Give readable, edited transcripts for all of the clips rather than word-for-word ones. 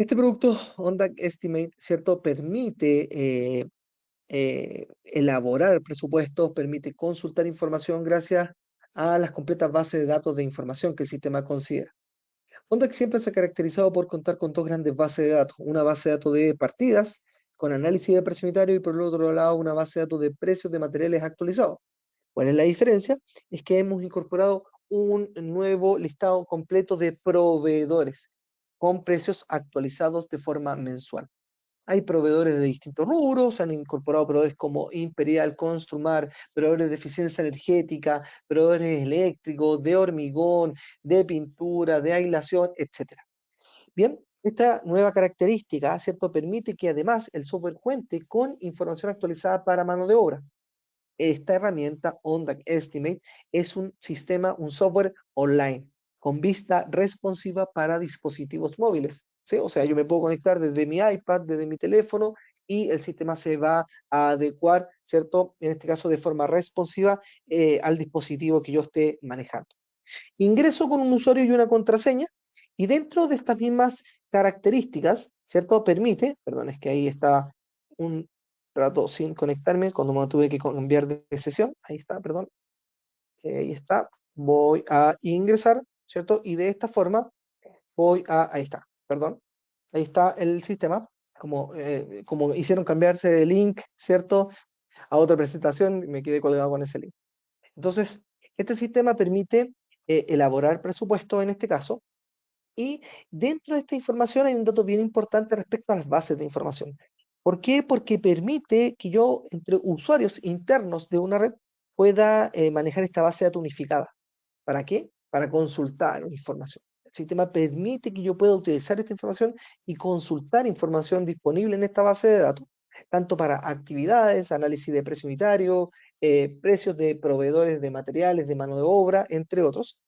Este producto, OnDac Estimate, ¿cierto? Permite elaborar presupuestos, permite consultar información gracias a las completas bases de datos de información que el sistema considera. OnDac siempre se ha caracterizado por contar con dos grandes bases de datos, una base de datos de partidas con análisis de precio unitario y por el otro lado una base de datos de precios de materiales actualizados. ¿Cuál es la diferencia? Es que hemos incorporado un nuevo listado completo de proveedores con precios actualizados de forma mensual. Hay proveedores de distintos rubros, se han incorporado proveedores como Imperial, Construmar, proveedores de eficiencia energética, proveedores eléctricos, de hormigón, de pintura, de aislación, etc. Bien, esta nueva característica, ¿cierto?, permite que además el software cuente con información actualizada para mano de obra. Esta herramienta, OnDac Estimate, es un sistema, un software online con vista responsiva para dispositivos móviles, ¿sí? O sea, yo me puedo conectar desde mi iPad, desde mi teléfono, y el sistema se va a adecuar, ¿cierto? En este caso de forma responsiva al dispositivo que yo esté manejando. Ingreso con un usuario y una contraseña, y dentro de estas mismas características, ¿cierto? Permite, perdón, es que ahí está un rato sin conectarme, cuando me tuve que cambiar de sesión, ahí está, perdón, ahí está, voy a ingresar, ¿cierto? Y de esta forma ahí está, perdón, ahí está el sistema, como hicieron cambiarse de link, ¿cierto? A otra presentación, me quedé colgado con ese link. Entonces, este sistema permite elaborar presupuestos en este caso, y dentro de esta información hay un dato bien importante respecto a las bases de información. ¿Por qué? Porque permite que yo, entre usuarios internos de una red, pueda manejar esta base de datos unificada. ¿Para qué? Para consultar información. El sistema permite que yo pueda utilizar esta información y consultar información disponible en esta base de datos, tanto para actividades, análisis de precio unitario, precios de proveedores de materiales, de mano de obra, entre otros.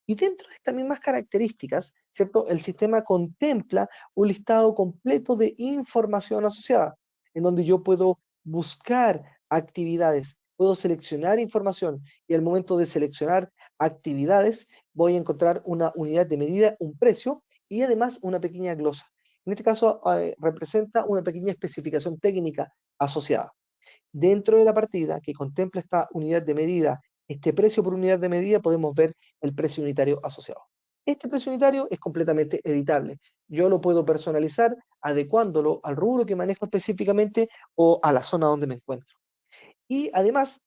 Y dentro de estas mismas características, ¿cierto? El sistema contempla un listado completo de información asociada, en donde yo puedo buscar actividades, puedo seleccionar información y al momento de seleccionar actividades voy a encontrar una unidad de medida, un precio y además una pequeña glosa. En este caso representa una pequeña especificación técnica asociada. Dentro de la partida que contempla esta unidad de medida, este precio por unidad de medida, podemos ver el precio unitario asociado. Este precio unitario es completamente editable. Yo lo puedo personalizar adecuándolo al rubro que manejo específicamente o a la zona donde me encuentro. Y además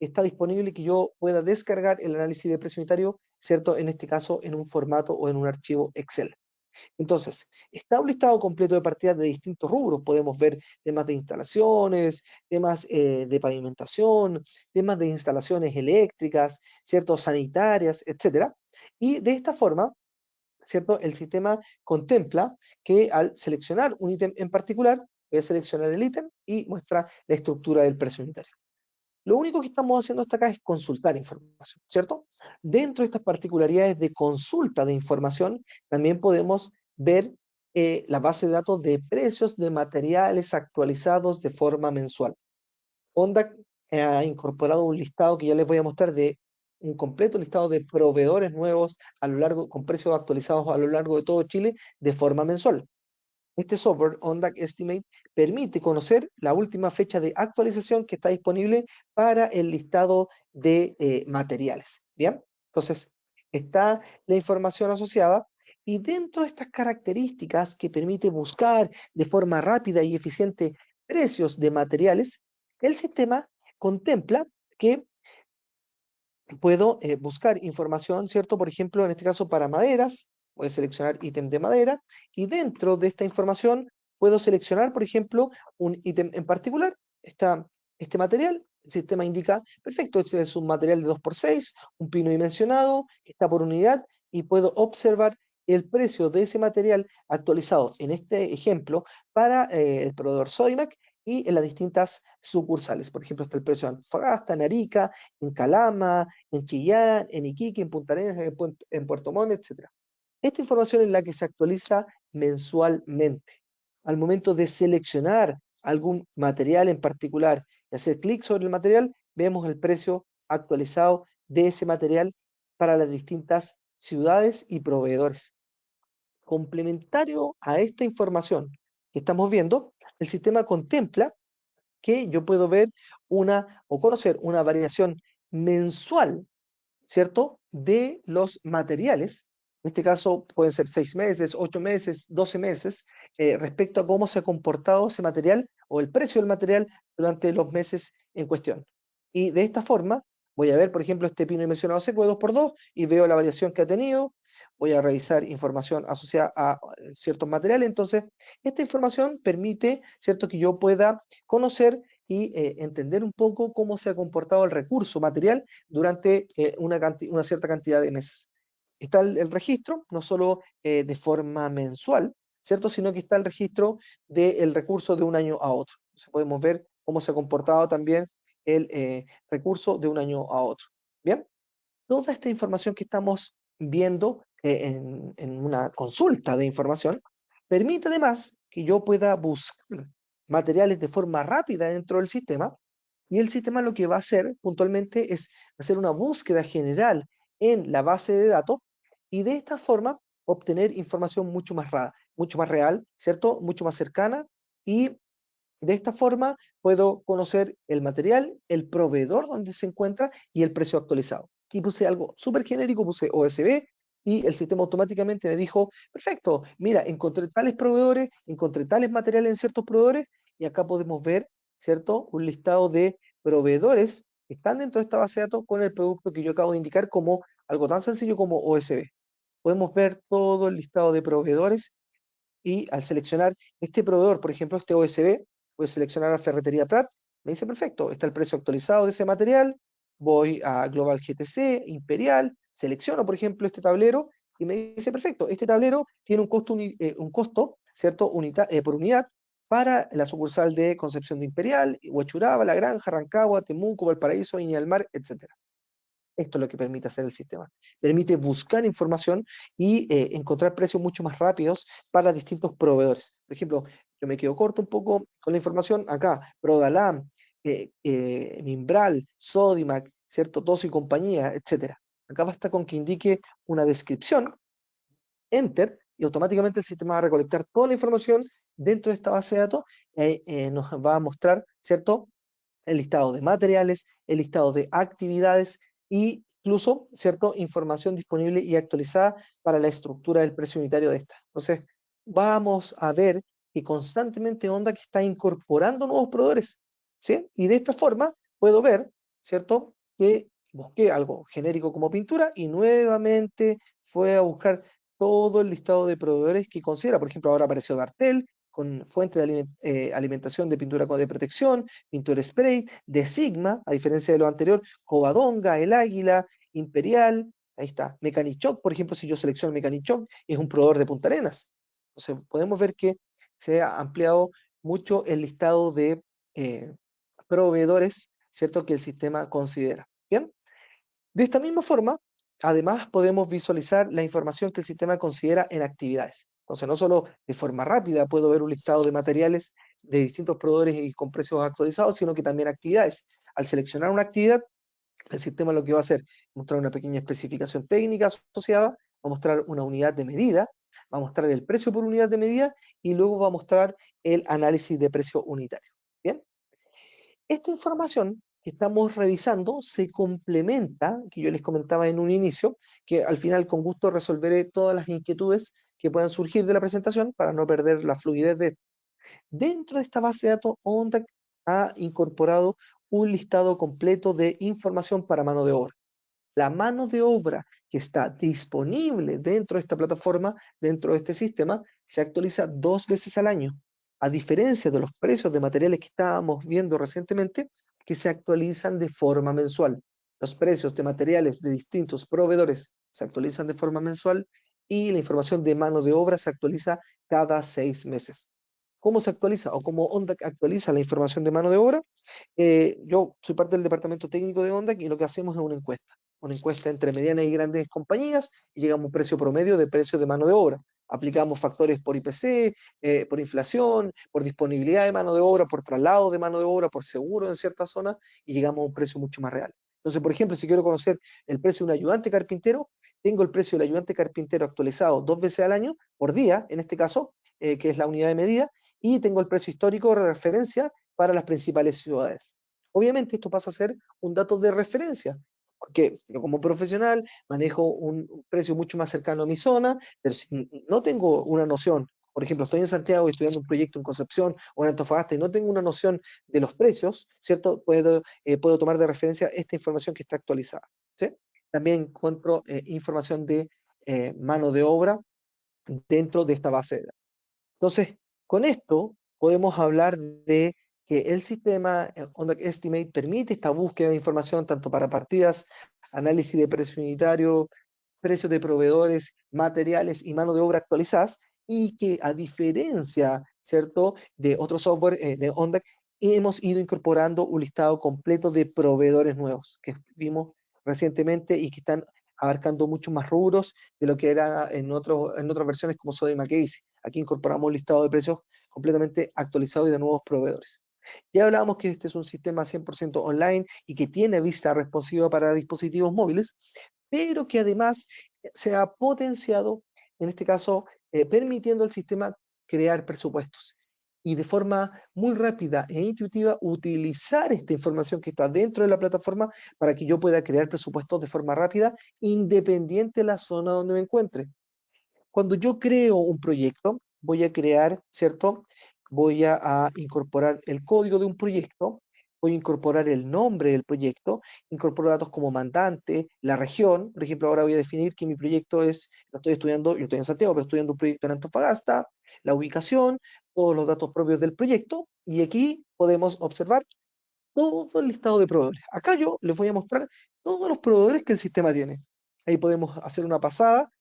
está disponible que yo pueda descargar el análisis de precio unitario, ¿cierto? En este caso en un formato o en un archivo Excel. Entonces, está un listado completo de partidas de distintos rubros. Podemos ver temas de instalaciones, temas de pavimentación, temas de instalaciones eléctricas, ¿cierto? Sanitarias, etcétera. Y de esta forma, ¿cierto? El sistema contempla que al seleccionar un ítem en particular, voy a seleccionar el ítem y muestra la estructura del precio unitario. Lo único que estamos haciendo hasta acá es consultar información, ¿cierto? Dentro de estas particularidades de consulta de información, también podemos ver la base de datos de precios de materiales actualizados de forma mensual. Honda ha incorporado un listado que ya les voy a mostrar de un completo listado de proveedores nuevos con precios actualizados a lo largo de todo Chile de forma mensual. Este software, OnDac Estimate, permite conocer la última fecha de actualización que está disponible para el listado de materiales. ¿Bien? Entonces, está la información asociada y dentro de estas características que permite buscar de forma rápida y eficiente precios de materiales, el sistema contempla que puedo buscar información, ¿cierto? Por ejemplo, en este caso para maderas, voy a seleccionar ítem de madera y dentro de esta información puedo seleccionar, por ejemplo, un ítem en particular. Este material, el sistema indica, perfecto, este es un material de 2x6, un pino dimensionado, que está por unidad y puedo observar el precio de ese material actualizado en este ejemplo para el proveedor Sodimac y en las distintas sucursales. Por ejemplo, está el precio de Antofagasta, en Arica, en Calama, en Chillán, en Iquique, en Punta Arenas, en Puerto Montt, etc. Esta información es la que se actualiza mensualmente. Al momento de seleccionar algún material en particular y hacer clic sobre el material, vemos el precio actualizado de ese material para las distintas ciudades y proveedores. complementario a esta información que estamos viendo, el sistema contempla que yo puedo ver o conocer una variación mensual, ¿cierto?, de los materiales. En este caso pueden ser 6 meses, 8 meses, 12 meses, respecto a cómo se ha comportado ese material o el precio del material durante los meses en cuestión. Y de esta forma voy a ver, por ejemplo, este pino dimensionado seco de 2x2 y veo la variación que ha tenido. Voy a revisar información asociada a ciertos materiales. Entonces, esta información permite, ¿cierto?, que yo pueda conocer y entender un poco cómo se ha comportado el recurso material durante una cierta cantidad de meses. Está el registro, no solo de forma mensual, ¿cierto?, sino que está el registro del recurso de un año a otro. Entonces podemos ver cómo se ha comportado también el recurso de un año a otro. Bien, toda esta información que estamos viendo en una consulta de información permite además que yo pueda buscar materiales de forma rápida dentro del sistema, y el sistema lo que va a hacer puntualmente es hacer una búsqueda general en la base de datos y de esta forma obtener información mucho más real, ¿cierto? Mucho más cercana, y de esta forma puedo conocer el material, el proveedor donde se encuentra y el precio actualizado. Aquí puse algo súper genérico, puse OSB, y el sistema automáticamente me dijo, perfecto, mira, encontré tales proveedores, encontré tales materiales en ciertos proveedores, y acá podemos ver, ¿cierto?, un listado de proveedores que están dentro de esta base de datos con el producto que yo acabo de indicar como algo tan sencillo como OSB. Podemos ver todo el listado de proveedores, y al seleccionar este proveedor, por ejemplo, este OSB, voy a seleccionar a Ferretería Prat, me dice perfecto, está el precio actualizado de ese material, voy a Global GTC, Imperial, selecciono, por ejemplo, este tablero, y me dice perfecto, este tablero tiene un costo, ¿cierto?, por unidad, para la sucursal de Concepción de Imperial, Huachuraba, La Granja, Rancagua, Temuco, Valparaíso, Viña del Mar, etc. Esto es lo que permite hacer el sistema. Permite buscar información y encontrar precios mucho más rápidos para distintos proveedores. Por ejemplo, yo me quedo corto un poco con la información acá. Prodalam, Mimbral, Sodimac, ¿cierto? Tosi y compañía, etc. Acá basta con que indique una descripción, Enter, y automáticamente el sistema va a recolectar toda la información dentro de esta base de datos y nos va a mostrar, ¿cierto?, el listado de materiales, el listado de actividades e incluso, ¿cierto?, información disponible y actualizada para la estructura del precio unitario de esta. Entonces, vamos a ver que constantemente Onda que está incorporando nuevos proveedores, ¿sí? Y de esta forma puedo ver, ¿cierto?, que busqué algo genérico como pintura y nuevamente fue a buscar todo el listado de proveedores que considera. Por ejemplo, ahora apareció Dartel con fuente de alimentación de pintura de protección, pintura spray, de Sigma, a diferencia de lo anterior, Covadonga, El Águila, Imperial, ahí está, Mecanichoc, por ejemplo, si yo selecciono Mecanichoc, es un proveedor de Punta Arenas. Entonces, podemos ver que se ha ampliado mucho el listado de eh, proveedores, ¿cierto?, que el sistema considera. Bien, de esta misma forma, además podemos visualizar la información que el sistema considera en actividades. Entonces, no solo de forma rápida puedo ver un listado de materiales de distintos proveedores y con precios actualizados, sino que también actividades. Al seleccionar una actividad, el sistema lo que va a hacer es mostrar una pequeña especificación técnica asociada, va a mostrar una unidad de medida, va a mostrar el precio por unidad de medida y luego va a mostrar el análisis de precio unitario. Bien, esta información que estamos revisando se complementa, que yo les comentaba en un inicio, que al final con gusto resolveré todas las inquietudes que puedan surgir de la presentación para no perder la fluidez de. Dentro de esta base de datos, ONDAC ha incorporado un listado completo de información para mano de obra. La mano de obra que está disponible dentro de esta plataforma, dentro de este sistema, se actualiza 2 veces al año, a diferencia de los precios de materiales que estábamos viendo recientemente, que se actualizan de forma mensual. Los precios de materiales de distintos proveedores se actualizan de forma mensual y la información de mano de obra se actualiza cada 6 meses. ¿Cómo se actualiza o cómo ONDAC actualiza la información de mano de obra? Yo soy parte del departamento técnico de ONDAC y lo que hacemos es una encuesta entre medianas y grandes compañías, y llegamos a un precio promedio de precio de mano de obra. Aplicamos factores por IPC, por inflación, por disponibilidad de mano de obra, por traslado de mano de obra, por seguro en ciertas zonas, y llegamos a un precio mucho más real. Entonces, por ejemplo, si quiero conocer el precio de un ayudante carpintero, tengo el precio del ayudante carpintero actualizado 2 veces al año, por día, en este caso, que es la unidad de medida, y tengo el precio histórico de referencia para las principales ciudades. Obviamente esto pasa a ser un dato de referencia, porque yo como profesional manejo un precio mucho más cercano a mi zona, pero si no tengo una noción, por ejemplo, estoy en Santiago estudiando un proyecto en Concepción o en Antofagasta y no tengo una noción de los precios, ¿cierto? Puedo tomar de referencia esta información que está actualizada, ¿sí? También encuentro información de mano de obra dentro de esta base de datos. Entonces, con esto podemos hablar de que el sistema OnDeck Estimate permite esta búsqueda de información tanto para partidas, análisis de precio unitario, precios de proveedores, materiales y mano de obra actualizadas, y que a diferencia, ¿cierto?, de otro software de OnDeck, hemos ido incorporando un listado completo de proveedores nuevos que vimos recientemente y que están abarcando muchos más rubros de lo que era en otras versiones como Sodimac Case. Aquí incorporamos un listado de precios completamente actualizado y de nuevos proveedores. Ya hablábamos que este es un sistema 100% online y que tiene vista responsiva para dispositivos móviles, pero que además se ha potenciado, en este caso, permitiendo al sistema crear presupuestos y de forma muy rápida e intuitiva utilizar esta información que está dentro de la plataforma para que yo pueda crear presupuestos de forma rápida, independiente de la zona donde me encuentre. Cuando yo creo un proyecto, voy a crear, ¿cierto? Voy a incorporar el código de un proyecto, voy a incorporar el nombre del proyecto, incorporo datos como mandante, la región, por ejemplo, ahora voy a definir que mi proyecto es, lo estoy estudiando, yo estoy en Santiago, pero estoy estudiando un proyecto en Antofagasta, la ubicación, todos los datos propios del proyecto, y aquí podemos observar todo el listado de proveedores. Acá yo les voy a mostrar todos los proveedores que el sistema tiene. Ahí podemos hacer una pasada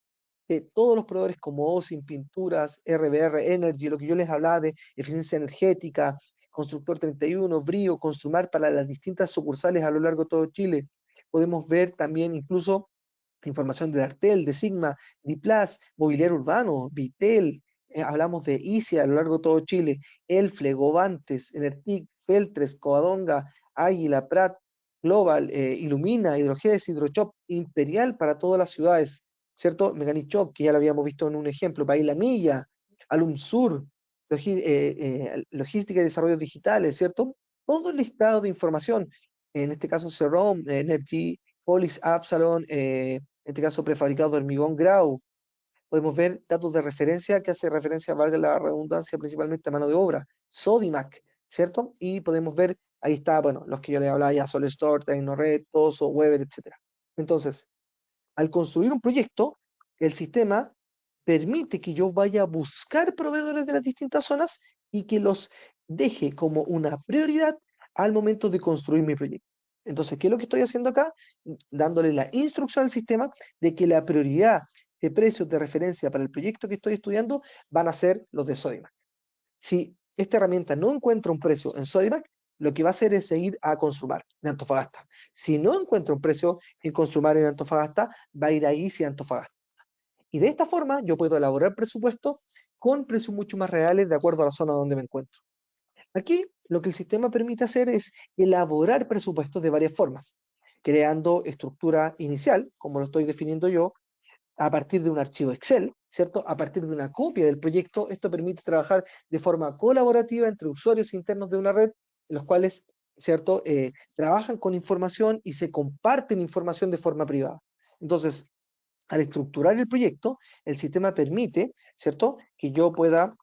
todos los proveedores como OSIM, Pinturas, RBR, Energy, lo que yo les hablaba de eficiencia energética, Constructor 31, Brio, Construmar para las distintas sucursales a lo largo de todo Chile. Podemos ver también incluso información de Artel, de Sigma, Diplas, Mobiliario Urbano, Vitel, hablamos de ICIA a lo largo de todo Chile, Elfle, Govantes, Enertic, Feltres, Covadonga, Águila, Prat, Global, Ilumina, Hidroges, Hidrochop, Imperial para todas las ciudades, ¿cierto? Meganichok, que ya lo habíamos visto en un ejemplo, País La Milla, Alumsur, Logística y Desarrollos Digitales, ¿cierto? Todo el listado de información, en este caso CEROM, Energy, Polis, Absalon, en este caso prefabricado de hormigón Grau. Podemos ver datos de referencia que hace referencia, valga la redundancia, principalmente a mano de obra, Sodimac, ¿cierto? Y podemos ver, ahí está, bueno, los que yo les hablaba ya, SolarStore, Tecnored, Toso, Weber, etc. Entonces, al construir un proyecto, el sistema permite que yo vaya a buscar proveedores de las distintas zonas y que los deje como una prioridad al momento de construir mi proyecto. Entonces, ¿qué es lo que estoy haciendo acá? Dándole la instrucción al sistema de que la prioridad de precios de referencia para el proyecto que estoy estudiando van a ser los de Sodimac. Si esta herramienta no encuentra un precio en Sodimac, lo que va a hacer es seguir a Consumar de Antofagasta. Si no encuentra un precio en Consumar en Antofagasta, va a ir a ICI Antofagasta. Y de esta forma yo puedo elaborar presupuestos con precios mucho más reales de acuerdo a la zona donde me encuentro. Aquí lo que el sistema permite hacer es elaborar presupuestos de varias formas, creando estructura inicial, como lo estoy definiendo yo, a partir de un archivo Excel, ¿cierto? A partir de una copia del proyecto. Esto permite trabajar de forma colaborativa entre usuarios internos de una red, en los cuales, ¿cierto? Trabajan con información y se comparten información de forma privada. Entonces, al estructurar el proyecto, el sistema permite, ¿cierto?, que yo pueda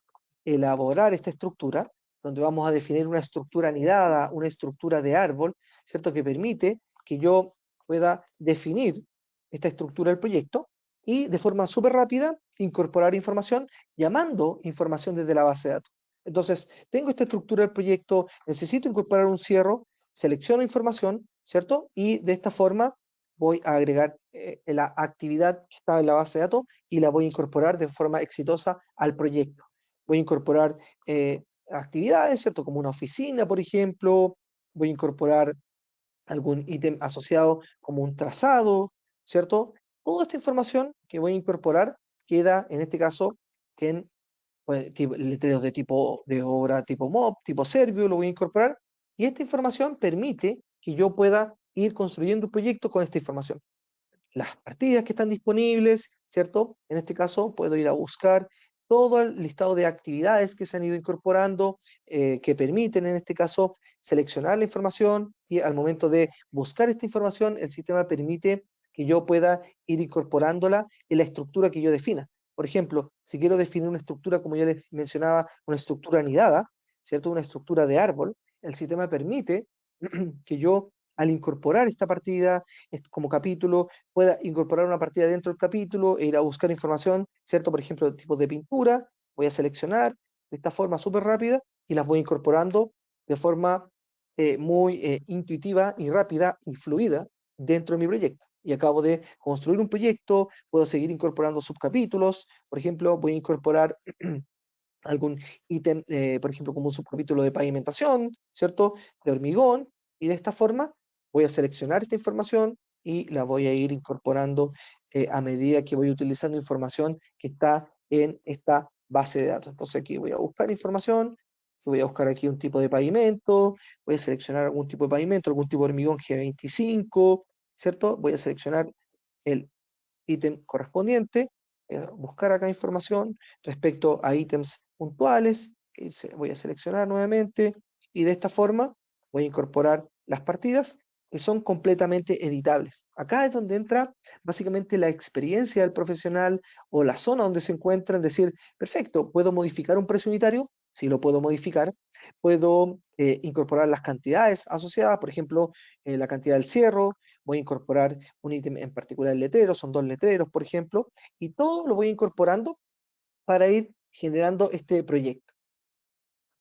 elaborar esta estructura, donde vamos a definir una estructura anidada, una estructura de árbol, ¿cierto?, que permite que yo pueda definir esta estructura del proyecto y de forma súper rápida incorporar información llamando información desde la base de datos. Entonces, tengo esta estructura del proyecto, necesito incorporar un cierre, selecciono información, ¿cierto? Y de esta forma voy a agregar la actividad que estaba en la base de datos y la voy a incorporar de forma exitosa al proyecto. Voy a incorporar actividades, ¿cierto? Como una oficina, por ejemplo. Voy a incorporar algún ítem asociado como un trazado, ¿cierto? Toda esta información que voy a incorporar queda, en este caso, en pues, letreros de tipo de obra tipo MOB, tipo Servio, lo voy a incorporar. Y esta información permite que yo pueda ir construyendo un proyecto con esta información. Las partidas que están disponibles, ¿cierto? En este caso puedo ir a buscar todo el listado de actividades que se han ido incorporando, que permiten en este caso seleccionar la información, y al momento de buscar esta información, el sistema permite que yo pueda ir incorporándola en la estructura que yo defina. Por ejemplo, si quiero definir una estructura, como ya les mencionaba, una estructura anidada, ¿cierto? Una estructura de árbol, el sistema permite que yo, al incorporar esta partida como capítulo, pueda incorporar una partida dentro del capítulo e ir a buscar información, ¿cierto? Por ejemplo, tipos de pintura, voy a seleccionar de esta forma súper rápida y las voy incorporando de forma muy intuitiva y rápida y fluida dentro de mi proyecto. Y acabo de construir un proyecto, puedo seguir incorporando subcapítulos, por ejemplo, voy a incorporar algún ítem, por ejemplo, como un subcapítulo de pavimentación, ¿cierto? De hormigón, y de esta forma voy a seleccionar esta información y la voy a ir incorporando a medida que voy utilizando información que está en esta base de datos. Entonces aquí voy a buscar información, voy a buscar aquí un tipo de pavimento, voy a seleccionar algún tipo de pavimento, algún tipo de hormigón G25, ¿cierto? Voy a seleccionar el ítem correspondiente, buscar acá información respecto a ítems puntuales, voy a seleccionar nuevamente y de esta forma voy a incorporar las partidas que son completamente editables. Acá es donde entra básicamente la experiencia del profesional o la zona donde se encuentra, en decir, perfecto, ¿puedo modificar un precio unitario? Sí, lo puedo modificar. Puedo incorporar las cantidades asociadas, por ejemplo, la cantidad del cierre, voy a incorporar un ítem en particular, el letrero, son 2 letreros, por ejemplo, y todo lo voy incorporando para ir generando este proyecto.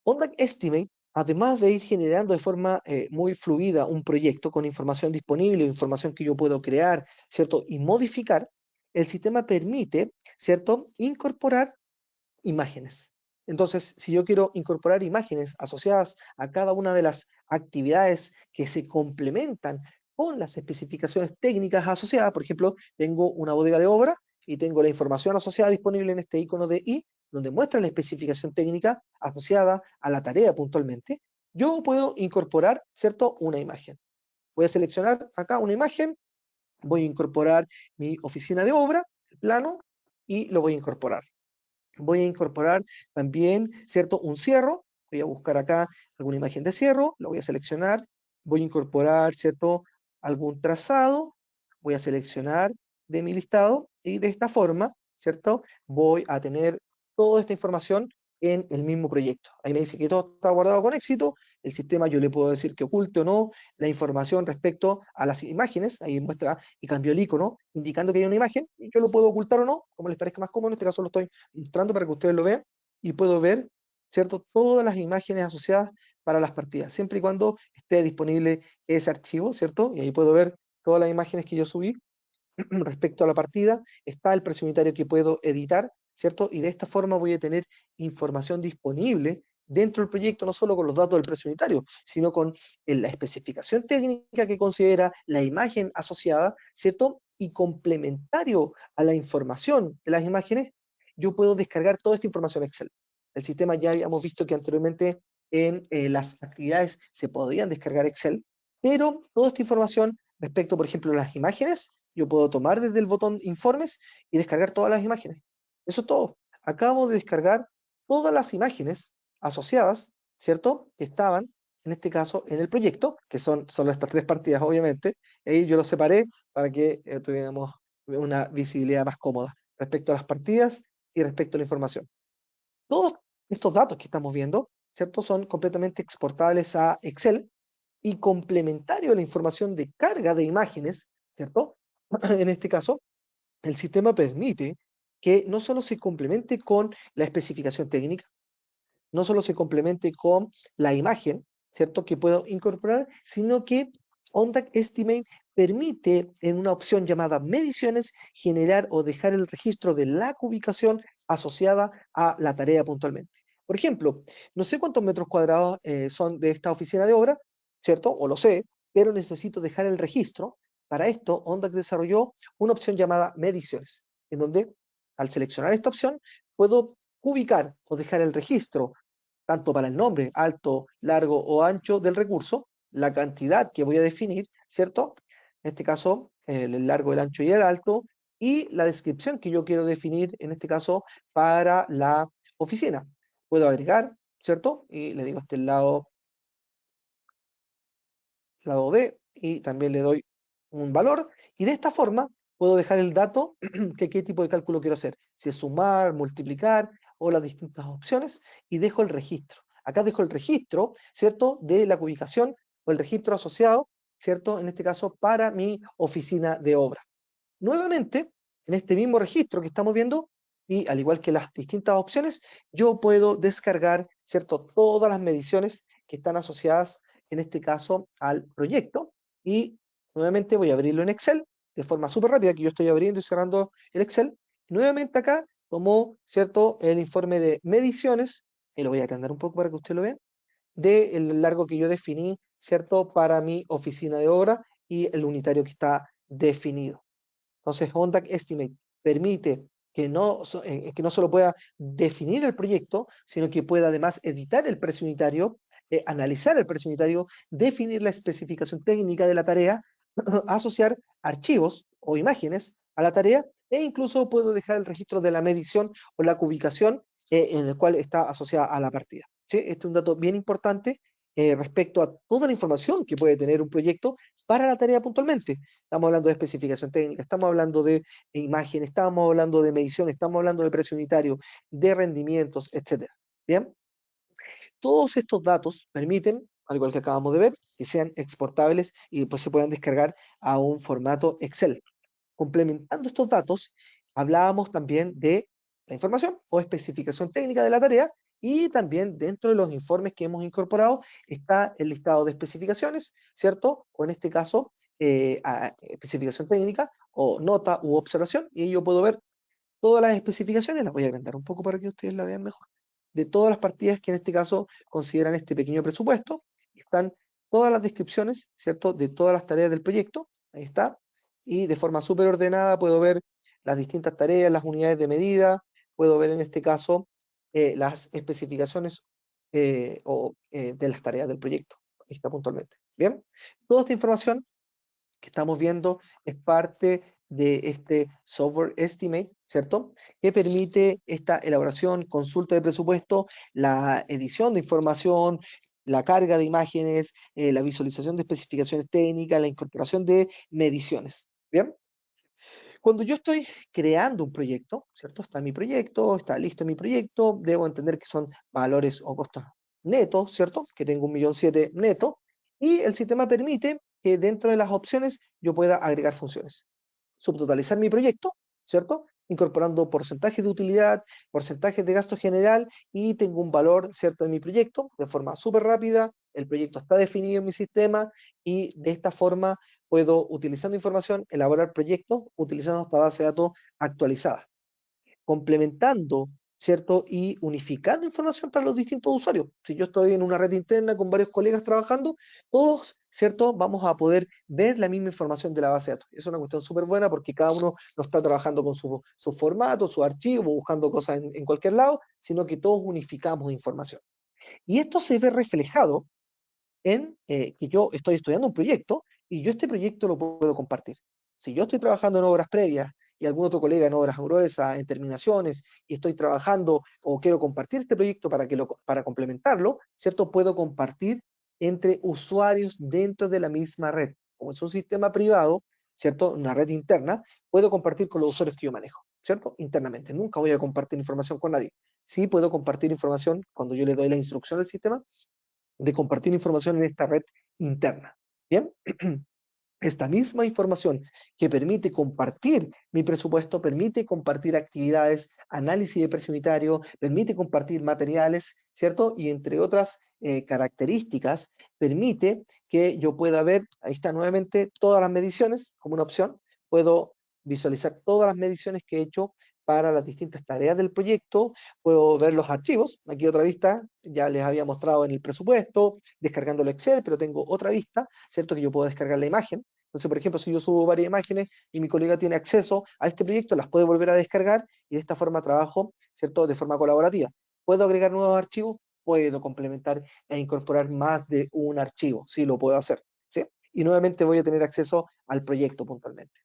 OnDac Estimate, además de ir generando de forma muy fluida un proyecto con información disponible, información que yo puedo crear, ¿cierto? Y modificar, el sistema permite, ¿cierto? Incorporar imágenes. Entonces, si yo quiero incorporar imágenes asociadas a cada una de las actividades que se complementan con las especificaciones técnicas asociadas, por ejemplo, tengo una bodega de obra y tengo la información asociada disponible en este icono de I, donde muestra la especificación técnica asociada a la tarea puntualmente, yo puedo incorporar, ¿cierto?, una imagen. Voy a seleccionar acá una imagen, voy a incorporar mi oficina de obra, el plano, y lo voy a incorporar. Voy a incorporar también, ¿cierto? Un cierro. Voy a buscar acá alguna imagen de cierro, lo voy a seleccionar. Voy a incorporar, ¿cierto? Algún trazado. Voy a seleccionar de mi listado y de esta forma, ¿cierto? Voy a tener toda esta información en el mismo proyecto. Ahí me dice que todo está guardado con éxito. El sistema yo le puedo decir que oculte o no la información respecto a las imágenes. Ahí muestra y cambió el icono indicando que hay una imagen. Y yo lo puedo ocultar o no, como les parezca más cómodo. En este caso lo estoy mostrando para que ustedes lo vean y puedo ver, ¿cierto? Todas las imágenes asociadas para las partidas, siempre y cuando esté disponible ese archivo, ¿cierto? Y ahí puedo ver todas las imágenes que yo subí respecto a la partida, está el precio unitario que puedo editar, ¿cierto? Y de esta forma voy a tener información disponible dentro del proyecto, no solo con los datos del precio unitario, sino con la especificación técnica que considera, la imagen asociada, ¿cierto? Y complementario a la información de las imágenes, yo puedo descargar toda esta información Excel. El sistema ya habíamos visto que anteriormente en las actividades se podían descargar Excel, pero toda esta información respecto, por ejemplo, a las imágenes, yo puedo tomar desde el botón informes y descargar todas las imágenes. Eso es todo. Acabo de descargar todas las imágenes asociadas, ¿cierto? Que estaban, en este caso, en el proyecto, que son solo estas 3 partidas, obviamente. Y ahí yo los separé para que tuviéramos una visibilidad más cómoda respecto a las partidas y respecto a la información. Todos estos datos que estamos viendo, ¿cierto? Son completamente exportables a Excel y complementario a la información de carga de imágenes, ¿cierto? En este caso, el sistema permite que no solo se complemente con la especificación técnica, no solo se complemente con la imagen, ¿cierto? Que puedo incorporar, sino que OnDac Estimate permite en una opción llamada mediciones generar o dejar el registro de la ubicación asociada a la tarea puntualmente. Por ejemplo, no sé cuántos metros cuadrados son de esta oficina de obra, ¿cierto? O lo sé, pero necesito dejar el registro. Para esto, OnDac desarrolló una opción llamada mediciones, en donde al seleccionar esta opción puedo ubicar o dejar el registro tanto para el nombre, alto, largo o ancho del recurso, la cantidad que voy a definir, ¿cierto? En este caso, el largo, el ancho y el alto, y la descripción que yo quiero definir, en este caso, para la oficina. Puedo agregar, ¿cierto? Y le digo este lado D, y también le doy un valor, y de esta forma puedo dejar el dato que qué tipo de cálculo quiero hacer, si es sumar, multiplicar o las distintas opciones, y dejo el registro. Acá dejo el registro, ¿cierto?, de la ubicación o el registro asociado, ¿cierto?, en este caso para mi oficina de obra. Nuevamente, en este mismo registro que estamos viendo, y al igual que las distintas opciones, yo puedo descargar, ¿cierto?, todas las mediciones que están asociadas, en este caso, al proyecto. Y nuevamente voy a abrirlo en Excel, de forma súper rápida, que yo estoy abriendo y cerrando el Excel. Nuevamente acá tomo, ¿cierto?, el informe de mediciones, y lo voy a agrandar un poco para que usted lo vea, del largo que yo definí, ¿cierto?, para mi oficina de obra y el unitario que está definido. Entonces, OnDAC Estimate permite que no solo pueda definir el proyecto, sino que pueda además editar el precio unitario, analizar el precio unitario, definir la especificación técnica de la tarea, asociar archivos o imágenes a la tarea, e incluso puedo dejar el registro de la medición o la cubicación en el cual está asociada a la partida. ¿Sí? Este es un dato bien importante respecto a toda la información que puede tener un proyecto para la tarea puntualmente. Estamos hablando de especificación técnica, estamos hablando de imagen, estamos hablando de medición, estamos hablando de precio unitario, de rendimientos, etcétera. Bien, todos estos datos permiten, al igual que acabamos de ver, que sean exportables y después se puedan descargar a un formato Excel. Complementando estos datos, hablábamos también de la información o especificación técnica de la tarea, y también dentro de los informes que hemos incorporado está el listado de especificaciones, ¿cierto? O en este caso, especificación técnica o nota u observación, y ahí yo puedo ver todas las especificaciones. Las voy a agrandar un poco para que ustedes la vean mejor, de todas las partidas que en este caso consideran este pequeño presupuesto. Están todas las descripciones, ¿cierto?, de todas las tareas del proyecto, ahí está, y de forma súper ordenada puedo ver las distintas tareas, las unidades de medida, puedo ver en este caso las especificaciones de las tareas del proyecto, ahí está puntualmente. Bien, toda esta información que estamos viendo es parte de este software estimate, ¿cierto? Que permite esta elaboración, consulta de presupuesto, la edición de información, la carga de imágenes, la visualización de especificaciones técnicas, la incorporación de mediciones. Bien, cuando yo estoy creando un proyecto, ¿cierto? Está mi proyecto, está listo mi proyecto, debo entender que son valores o costos netos, ¿cierto? Que tengo 1.700.000 neto, y el sistema permite que dentro de las opciones yo pueda agregar funciones. Subtotalizar mi proyecto, ¿cierto? Incorporando porcentajes de utilidad, porcentajes de gasto general, y tengo un valor, ¿cierto?, en mi proyecto, de forma súper rápida. El proyecto está definido en mi sistema, y de esta forma puedo, utilizando información, elaborar proyectos utilizando esta base de datos actualizada, complementando, ¿cierto? Y unificando información para los distintos usuarios. Si yo estoy en una red interna con varios colegas trabajando, todos, ¿cierto?, vamos a poder ver la misma información de la base de datos. Es una cuestión súper buena porque cada uno no está trabajando con su formato, su archivo, buscando cosas en cualquier lado, sino que todos unificamos información. Y esto se ve reflejado en que yo estoy estudiando un proyecto y yo este proyecto lo puedo compartir. Si yo estoy trabajando en obras previas y algún otro colega en obras gruesas, en terminaciones, y estoy trabajando o quiero compartir este proyecto para complementarlo, ¿cierto? Puedo compartir entre usuarios dentro de la misma red. Como es un sistema privado, ¿cierto? Una red interna, puedo compartir con los usuarios que yo manejo, ¿cierto? Internamente. Nunca voy a compartir información con nadie. Sí puedo compartir información cuando yo le doy la instrucción al sistema de compartir información en esta red interna. Bien, esta misma información que permite compartir mi presupuesto, permite compartir actividades, análisis de precio unitario, permite compartir materiales, ¿cierto? Y entre otras características, permite que yo pueda ver, ahí está nuevamente, todas las mediciones como una opción. Puedo visualizar todas las mediciones que he hecho para las distintas tareas del proyecto. Puedo ver los archivos. Aquí otra vista, ya les había mostrado en el presupuesto, descargando el Excel, pero tengo otra vista, ¿cierto? Que yo puedo descargar la imagen. Entonces, por ejemplo, si yo subo varias imágenes y mi colega tiene acceso a este proyecto, las puede volver a descargar, y de esta forma trabajo, ¿cierto?, de forma colaborativa. ¿Puedo agregar nuevos archivos? puedo complementar e incorporar más de un archivo, sí lo puedo hacer, ¿sí? Y nuevamente voy a tener acceso al proyecto puntualmente.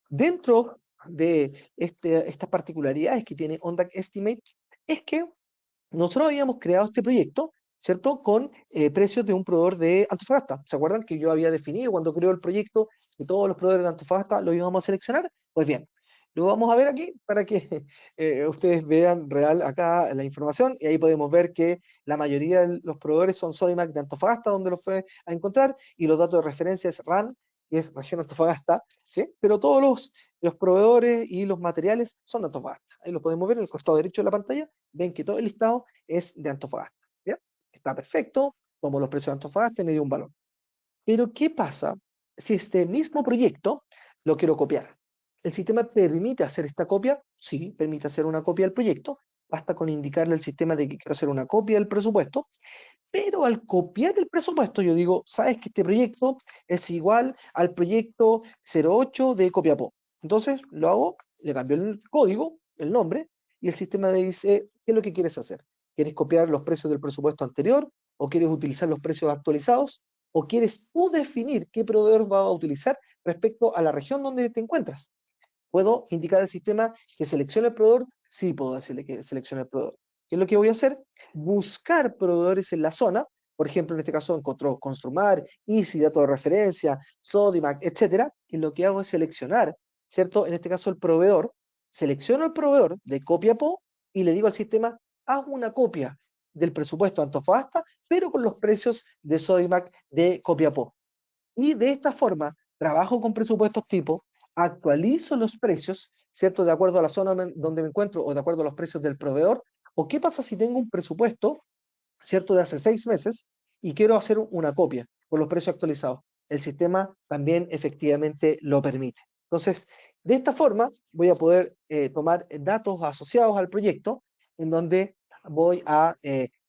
Dentro de estas particularidades que tiene OnDac Estimate, es que nosotros habíamos creado este proyecto, ¿cierto? Con precios de un proveedor de Antofagasta. ¿Se acuerdan que yo había definido cuando creó el proyecto que todos los proveedores de Antofagasta los íbamos a seleccionar? Pues bien, lo vamos a ver aquí para que ustedes vean real acá la información y ahí podemos ver que la mayoría de los proveedores son Sodimac de Antofagasta, donde lo fue a encontrar, y los datos de referencia es RAN, que es Región Antofagasta, ¿sí? Pero todos los proveedores y los materiales son de Antofagasta. Ahí lo podemos ver en el costado derecho de la pantalla. Ven que todo el listado es de Antofagasta. ¿Bien? Está perfecto, tomo los precios de Antofagasta y me dio un valor. Pero ¿qué pasa si este mismo proyecto lo quiero copiar? ¿El sistema permite hacer esta copia? Sí, permite hacer una copia del proyecto. Basta con indicarle al sistema de que quiero hacer una copia del presupuesto, pero al copiar el presupuesto yo digo, sabes que este proyecto es igual al proyecto 08 de Copiapó. Entonces lo hago, le cambio el código, el nombre, y el sistema me dice, ¿qué es lo que quieres hacer? ¿Quieres copiar los precios del presupuesto anterior? ¿O quieres utilizar los precios actualizados? ¿O quieres tú definir qué proveedor va a utilizar respecto a la región donde te encuentras? ¿Puedo indicar al sistema que seleccione el proveedor? Sí, puedo decirle que seleccione el proveedor. ¿Qué es lo que voy a hacer? Buscar proveedores en la zona. Por ejemplo, en este caso encontró Construmar, Easy, datos de referencia, Sodimac, etcétera. Y lo que hago es seleccionar, ¿cierto? En este caso el proveedor. Selecciono el proveedor de Copiapó y le digo al sistema, haz una copia del presupuesto de Antofagasta, pero con los precios de Sodimac de Copiapó. Y de esta forma, trabajo con presupuestos tipo, actualizo los precios, ¿cierto? De acuerdo a la zona donde me encuentro o de acuerdo a los precios del proveedor. ¿O qué pasa si tengo un presupuesto, ¿cierto? De hace 6 meses y quiero hacer una copia con los precios actualizados? El sistema también efectivamente lo permite. Entonces, de esta forma voy a poder tomar datos asociados al proyecto en donde voy a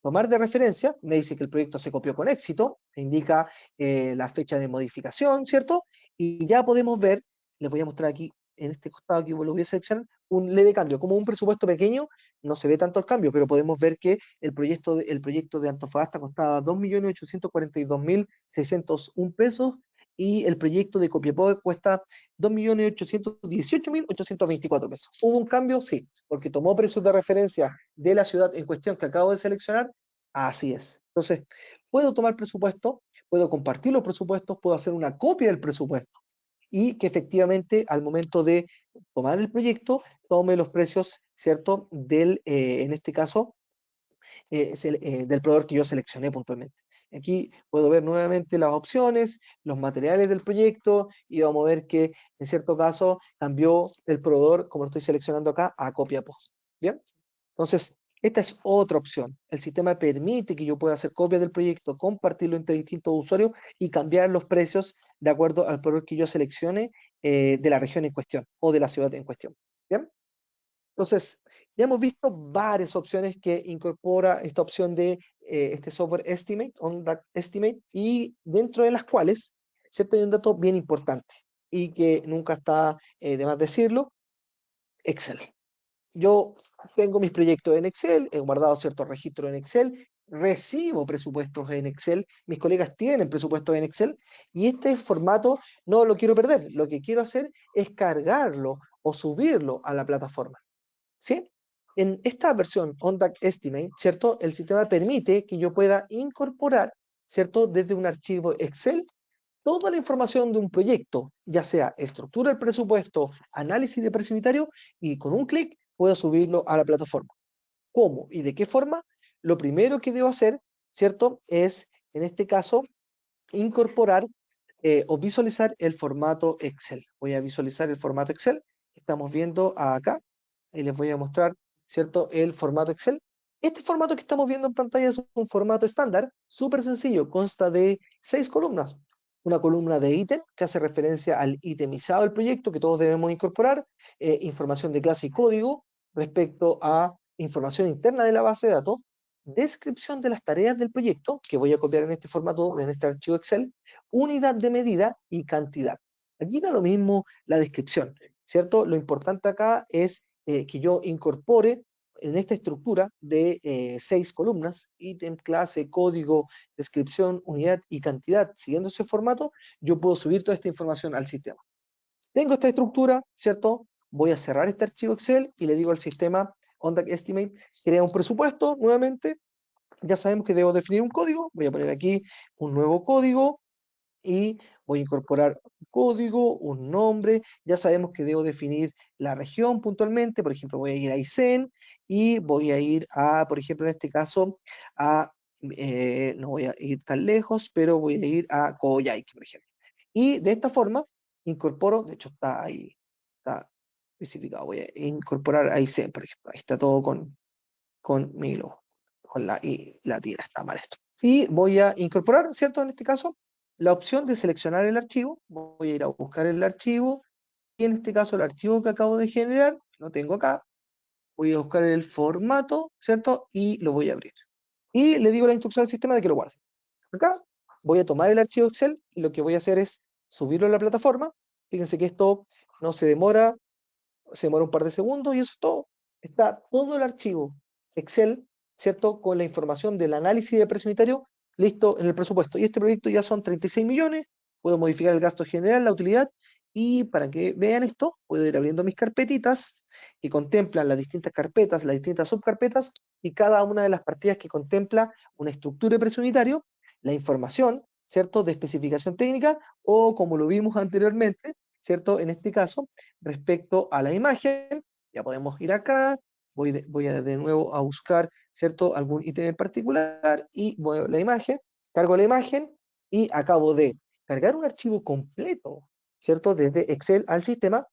tomar de referencia, me dice que el proyecto se copió con éxito, me indica la fecha de modificación, ¿cierto? Y ya podemos ver, les voy a mostrar aquí, en este costado que lo voy a seleccionar, un leve cambio. Como un presupuesto pequeño, no se ve tanto el cambio, pero podemos ver que el proyecto de Antofagasta costaba 2.842.601 pesos y el proyecto de Copiapó cuesta 2.818.824 pesos. ¿Hubo un cambio? Sí, porque tomó precios de referencia de la ciudad en cuestión que acabo de seleccionar. Así es. Entonces, puedo tomar presupuesto, puedo compartir los presupuestos, puedo hacer una copia del presupuesto y que efectivamente al momento de tomar el proyecto tome los precios, ¿cierto? En este caso, del proveedor que yo seleccioné puntualmente. Aquí puedo ver nuevamente las opciones, los materiales del proyecto y vamos a ver que en cierto caso cambió el proveedor, como lo estoy seleccionando acá, a Copiapó. ¿Bien? Entonces, esta es otra opción. El sistema permite que yo pueda hacer copias del proyecto, compartirlo entre distintos usuarios y cambiar los precios de acuerdo al proveedor que yo seleccione de la región en cuestión o de la ciudad en cuestión. ¿Bien? Entonces, ya hemos visto varias opciones que incorpora esta opción de este software Estimate, OnDac Estimate, y dentro de las cuales, ¿cierto? Hay un dato bien importante y que nunca está de más decirlo, Excel. Yo tengo mis proyectos en Excel, he guardado ciertos registros en Excel, recibo presupuestos en Excel, mis colegas tienen presupuestos en Excel, y este formato no lo quiero perder. Lo que quiero hacer es cargarlo o subirlo a la plataforma. ¿Sí? En esta versión OnDac Estimate, ¿cierto? El sistema permite que yo pueda incorporar, ¿cierto? Desde un archivo Excel, toda la información de un proyecto, ya sea estructura del presupuesto, análisis de precio unitario, y con un clic puedo subirlo a la plataforma. ¿Cómo y de qué forma? Lo primero que debo hacer, ¿cierto? Es, en este caso, incorporar o visualizar el formato Excel. Voy a visualizar el formato Excel que estamos viendo acá. Y les voy a mostrar, ¿cierto? El formato Excel. Este formato que estamos viendo en pantalla es un formato estándar, súper sencillo, consta de 6 columnas. Una columna de ítem que hace referencia al itemizado del proyecto que todos debemos incorporar, información de clase y código respecto a información interna de la base de datos, descripción de las tareas del proyecto que voy a copiar en este formato, en este archivo Excel, unidad de medida y cantidad. Aquí da lo mismo la descripción, ¿cierto? Lo importante acá es que yo incorpore en esta estructura de 6 columnas, ítem, clase, código, descripción, unidad y cantidad, siguiendo ese formato, yo puedo subir toda esta información al sistema. Tengo esta estructura, ¿cierto? Voy a cerrar este archivo Excel y le digo al sistema OnDac Estimate, crea un presupuesto nuevamente. Ya sabemos que debo definir un código, voy a poner aquí un nuevo código y voy a incorporar un código, un nombre. Ya sabemos que debo definir la región puntualmente, por ejemplo, voy a ir a Aysén y voy a ir a, por ejemplo, en este caso, no voy a ir tan lejos, pero voy a ir a Coyhaique, por ejemplo. Y de esta forma incorporo, de hecho está ahí, está especificado, voy a incorporar a Aysén, por ejemplo, ahí está todo con mi logo, y la tira, está mal esto. Y voy a incorporar, ¿cierto? En este caso, la opción de seleccionar el archivo, voy a ir a buscar el archivo, y en este caso el archivo que acabo de generar, lo tengo acá, voy a buscar el formato, ¿cierto? Y lo voy a abrir. Y le digo la instrucción al sistema de que lo guarde. Acá voy a tomar el archivo Excel y lo que voy a hacer es subirlo a la plataforma. Fíjense que esto no se demora un par de segundos y eso es todo. Está todo el archivo Excel, ¿cierto? Con la información del análisis de precio unitario listo en el presupuesto. Y este proyecto ya son 36 millones, puedo modificar el gasto general, la utilidad, y para que vean esto, puedo ir abriendo mis carpetitas que contemplan las distintas carpetas, las distintas subcarpetas, y cada una de las partidas que contempla una estructura de precio unitario, la información, ¿cierto? De especificación técnica, o como lo vimos anteriormente, ¿cierto? En este caso, respecto a la imagen, ya podemos ir acá, voy a de nuevo a buscar, ¿cierto? Algún ítem en particular y voy a la imagen, cargo la imagen y acabo de cargar un archivo completo, ¿cierto? Desde Excel al sistema,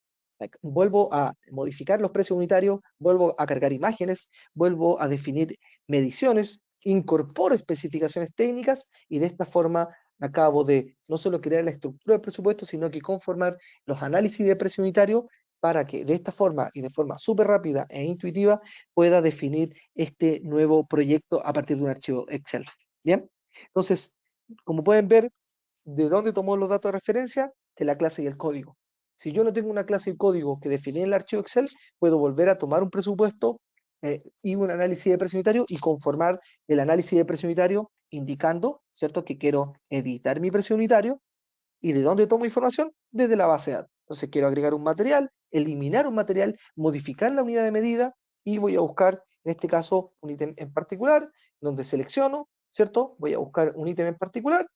vuelvo a modificar los precios unitarios, vuelvo a cargar imágenes, vuelvo a definir mediciones, incorporo especificaciones técnicas y de esta forma acabo de no solo crear la estructura del presupuesto, sino que conformar los análisis de precio unitario para que de esta forma y de forma súper rápida e intuitiva pueda definir este nuevo proyecto a partir de un archivo Excel. ¿Bien? Entonces, como pueden ver, ¿de dónde tomó los datos de referencia? De la clase y el código. Si yo no tengo una clase y código que definí en el archivo Excel, puedo volver a tomar un presupuesto y un análisis de precio unitario y conformar el análisis de precio unitario indicando, ¿cierto?, que quiero editar mi precio unitario. ¿Y de dónde tomo información? Desde la base de datos. Entonces quiero agregar un material, eliminar un material, modificar la unidad de medida y voy a buscar, en este caso, un ítem en particular, donde selecciono, ¿cierto? Voy a buscar un ítem en particular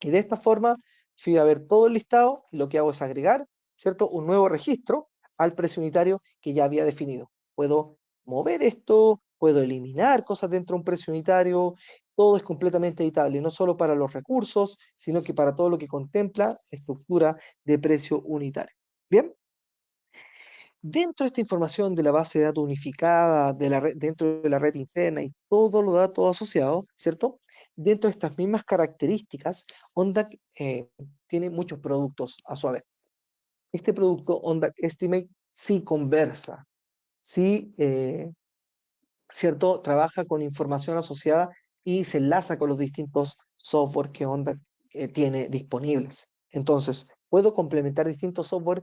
y de esta forma fui a ver todo el listado y lo que hago es agregar, ¿cierto? Un nuevo registro al precio unitario que ya había definido. Puedo mover esto, puedo eliminar cosas dentro de un precio unitario, todo es completamente editable, no solo para los recursos, sino que para todo lo que contempla estructura de precio unitario. Bien, dentro de esta información de la base de datos unificada, dentro de la red interna y todos los datos asociados, ¿cierto? Dentro de estas mismas características, OnDac tiene muchos productos a su vez. Este producto, OnDac Estimate, sí conversa, sí, ¿cierto? Trabaja con información asociada y se enlaza con los distintos software que OnDac tiene disponibles. Entonces, ¿puedo complementar distintos software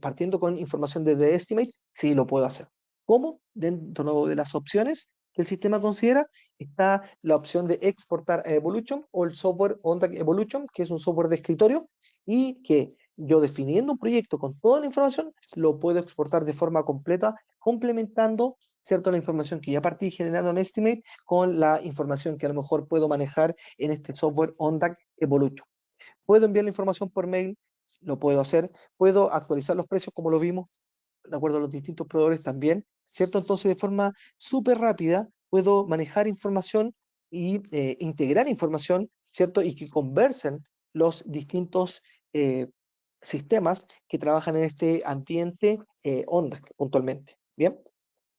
partiendo con información de The Estimate? Sí, lo puedo hacer. ¿Cómo? Dentro de las opciones que el sistema considera, está la opción de exportar a Evolution o el software OnDac Evolution, que es un software de escritorio y que yo definiendo un proyecto con toda la información, lo puedo exportar de forma completa, complementando, ¿cierto?, la información que ya partí generando en Estimate con la información que a lo mejor puedo manejar en este software OnDac Evolution. Puedo enviar la información por mail, lo puedo hacer, puedo actualizar los precios como lo vimos, de acuerdo a los distintos proveedores también, ¿cierto? Entonces, de forma súper rápida, puedo manejar información y integrar información, ¿cierto? Y que conversen los distintos sistemas que trabajan en este ambiente OnDac puntualmente. Bien.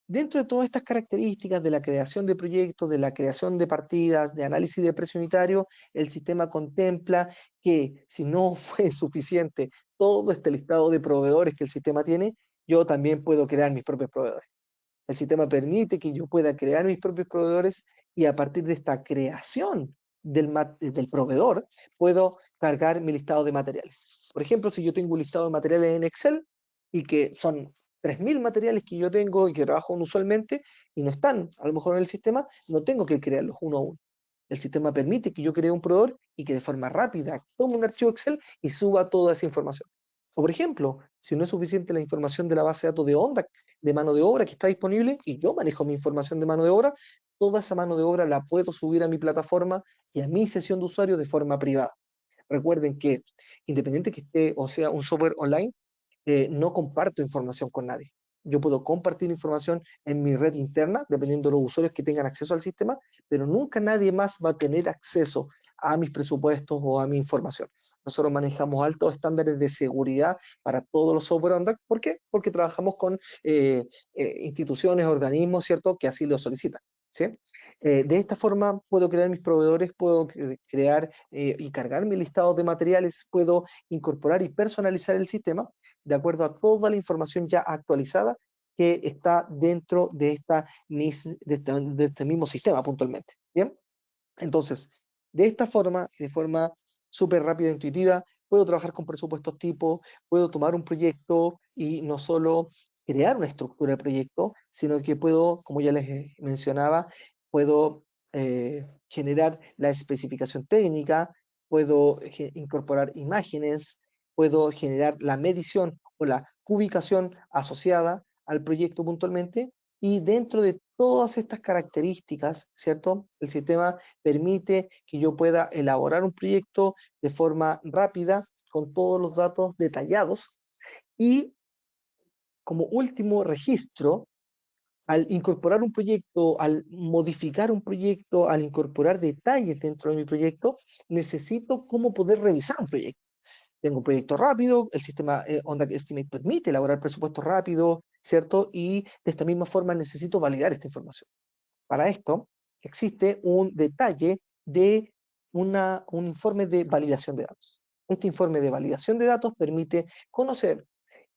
Dentro de todas estas características de la creación de proyectos, de la creación de partidas, de análisis de precio unitario, el sistema contempla que si no fue suficiente todo este listado de proveedores que el sistema tiene, yo también puedo crear mis propios proveedores. El sistema permite que yo pueda crear mis propios proveedores y a partir de esta creación del proveedor, puedo cargar mi listado de materiales. Por ejemplo, si yo tengo un listado de materiales en Excel y que son 3.000 materiales que yo tengo y que trabajo usualmente y no están a lo mejor en el sistema, no tengo que crearlos uno a uno. El sistema permite que yo cree un proveedor y que de forma rápida tome un archivo Excel y suba toda esa información. O por ejemplo, si no es suficiente la información de la base de datos de ONDAC, de mano de obra que está disponible, y yo manejo mi información de mano de obra, toda esa mano de obra la puedo subir a mi plataforma y a mi sesión de usuario de forma privada. Recuerden que independiente que esté o sea un software online, no comparto información con nadie. Yo puedo compartir información en mi red interna, dependiendo de los usuarios que tengan acceso al sistema, pero nunca nadie más va a tener acceso a mis presupuestos o a mi información. Nosotros manejamos altos estándares de seguridad para todos los software ONDAC. ¿Por qué? Porque trabajamos con instituciones, organismos, ¿cierto?, que así lo solicitan. ¿Sí? De esta forma puedo crear mis proveedores, puedo crear y cargar mi listado de materiales, puedo incorporar y personalizar el sistema de acuerdo a toda la información ya actualizada que está dentro de este mismo sistema puntualmente. ¿Bien? Entonces, de esta forma, de forma súper rápida e intuitiva, puedo trabajar con presupuestos tipo, puedo tomar un proyecto y no solo crear una estructura de proyecto, sino que puedo, como ya les mencionaba, puedo generar la especificación técnica, puedo incorporar imágenes, puedo generar la medición o la cubicación asociada al proyecto puntualmente, y dentro de todas estas características, ¿cierto? El sistema permite que yo pueda elaborar un proyecto de forma rápida, con todos los datos detallados, y como último registro, al incorporar un proyecto, al modificar un proyecto, al incorporar detalles dentro de mi proyecto, necesito cómo poder revisar un proyecto. Tengo un proyecto rápido, el sistema ONDAC Estimate permite elaborar presupuestos rápidos, ¿cierto? Y de esta misma forma necesito validar esta información. Para esto existe un detalle de un informe de validación de datos. Este informe de validación de datos permite conocer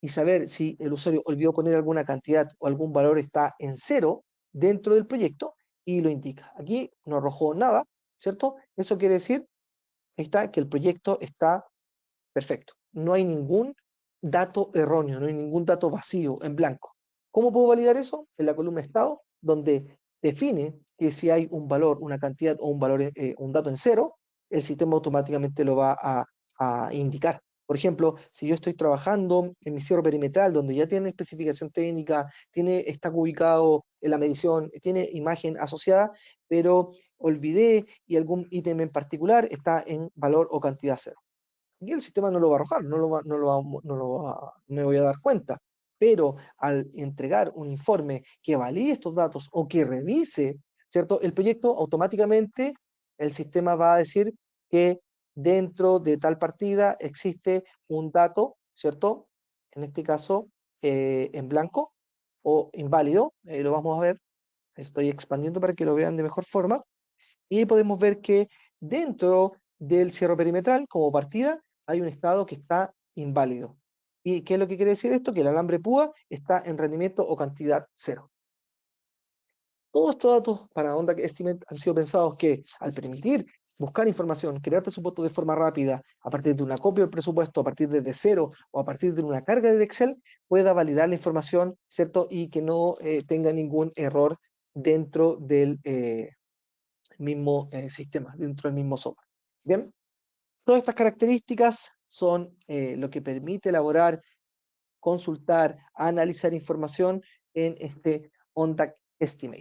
y saber si el usuario olvidó poner alguna cantidad o algún valor está en cero dentro del proyecto y lo indica. Aquí no arrojó nada, ¿cierto? Eso quiere decir que el proyecto está perfecto. No hay ningún dato erróneo, no hay ningún dato vacío, en blanco. ¿Cómo puedo validar eso? En la columna estado, donde define que si hay un valor, una cantidad o un valor, un dato en cero, el sistema automáticamente lo va a indicar. Por ejemplo, si yo estoy trabajando en mi cierre perimetral, donde ya tiene especificación técnica, está ubicado en la medición, tiene imagen asociada, pero olvidé y algún ítem en particular está en valor o cantidad cero. Y el sistema no lo va a arrojar, no me voy a dar cuenta. Pero al entregar un informe que valide estos datos o que revise, ¿cierto?, el proyecto, automáticamente el sistema va a decir que dentro de tal partida existe un dato, ¿cierto? En este caso, en blanco o inválido. Lo vamos a ver. Estoy expandiendo para que lo vean de mejor forma. Y podemos ver que dentro del cierre perimetral, como partida, hay un estado que está inválido. ¿Y qué es lo que quiere decir esto? Que el alambre púa está en rendimiento o cantidad cero. Todos estos datos para ONDAC Estimate han sido pensados que, al permitir buscar información, crear presupuestos de forma rápida, a partir de una copia del presupuesto, a partir de cero o a partir de una carga de Excel, pueda validar la información, ¿cierto? Y que no tenga ningún error dentro del mismo sistema, dentro del mismo software. Bien, todas estas características son lo que permite elaborar, consultar, analizar información en este ONDAC Estimate.